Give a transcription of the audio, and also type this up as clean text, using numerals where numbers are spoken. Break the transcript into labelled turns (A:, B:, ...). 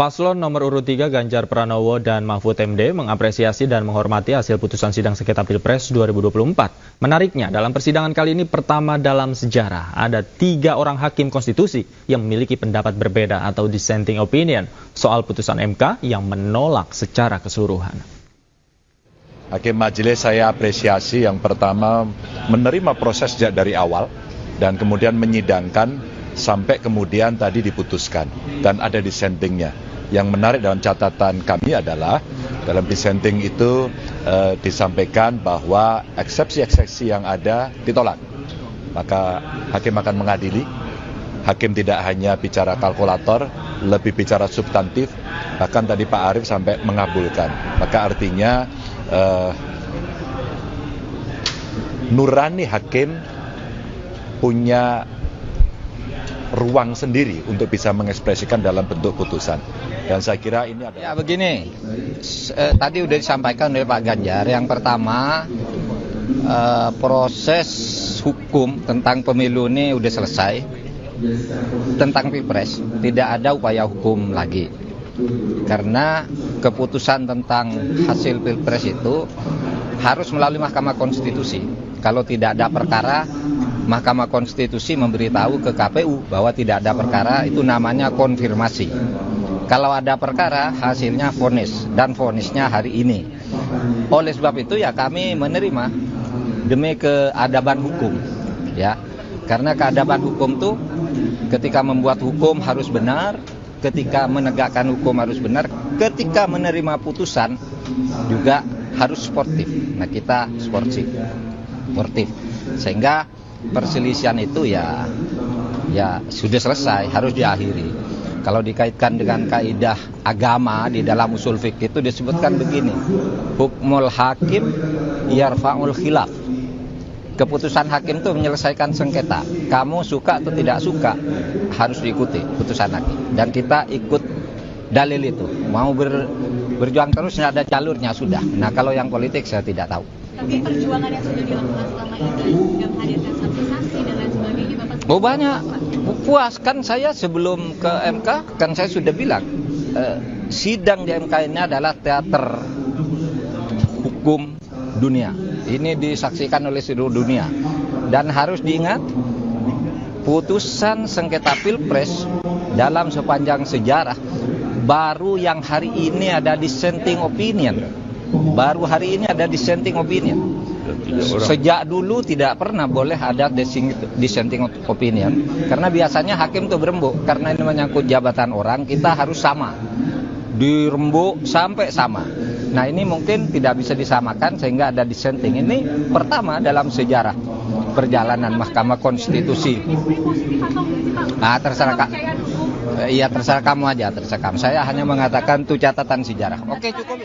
A: Paslon nomor urut 3 Ganjar Pranowo dan Mahfud MD mengapresiasi dan menghormati hasil putusan sidang sengketa Pilpres 2024. Menariknya, dalam persidangan kali ini pertama dalam sejarah ada 3 orang hakim konstitusi yang memiliki pendapat berbeda atau dissenting opinion soal putusan MK yang menolak secara keseluruhan.
B: Hakim majelis saya apresiasi yang pertama menerima proses sejak dari awal dan kemudian menyidangkan sampai kemudian tadi diputuskan dan ada dissentingnya. Yang menarik dalam catatan kami adalah dalam dissenting itu disampaikan bahwa eksepsi-eksepsi yang ada ditolak. Maka hakim akan mengadili. Hakim tidak hanya bicara kalkulator, lebih bicara substantif. Bahkan tadi Pak Arief sampai mengabulkan. Maka artinya nurani hakim punya ruang sendiri untuk bisa mengekspresikan dalam bentuk putusan. Dan saya kira ini adalah...
C: Ya begini, tadi sudah disampaikan oleh Pak Ganjar. Yang pertama, proses hukum tentang pemilu ini sudah selesai. Tentang Pilpres, tidak ada upaya hukum lagi. Karena keputusan tentang hasil Pilpres itu harus melalui Mahkamah Konstitusi. Kalau tidak ada perkara, Mahkamah Konstitusi memberitahu ke KPU bahwa tidak ada perkara, itu namanya konfirmasi. Kalau ada perkara, hasilnya vonis, dan vonisnya hari ini. Oleh sebab itu ya kami menerima demi keadaban hukum, ya. Karena keadaban hukum itu ketika membuat hukum harus benar, ketika menegakkan hukum harus benar, ketika menerima putusan juga harus sportif. Nah, kita sportif. Sehingga perselisihan itu ya sudah selesai, harus diakhiri. Kalau dikaitkan dengan kaidah agama di dalam usul fikih itu disebutkan begini, hukmul hakim yarfa'ul khilaf. Keputusan hakim itu menyelesaikan sengketa. Kamu suka atau tidak suka harus diikuti putusan hakim. Dan kita ikut dalil itu. Mau berjuang terus ada jalurnya sudah. Nah, kalau yang politik saya tidak tahu.
D: Tapi perjuangan yang sudah dilakukan selama ini sudah menghadirkan saksi-saksi dan lain sebagainya, Bapak.
C: Oh banyak, puas kan saya sebelum ke MK kan saya sudah bilang sidang di MK ini adalah teater hukum dunia. Ini disaksikan oleh seluruh dunia dan harus diingat putusan sengketa Pilpres dalam sepanjang sejarah baru yang hari ini ada dissenting opinion. Baru hari ini ada dissenting opinion. Sejak dulu tidak pernah boleh ada dissenting opinion. Karena biasanya hakim itu berembuk. Karena ini menyangkut jabatan orang, kita harus sama. Dirembuk sampai sama. Nah, ini mungkin tidak bisa disamakan sehingga ada dissenting. Ini pertama dalam sejarah perjalanan Mahkamah Konstitusi. Terserah Kak. Iya, terserah kamu aja, terserah kamu. Saya hanya mengatakan itu catatan sejarah. Oke, cukup ya.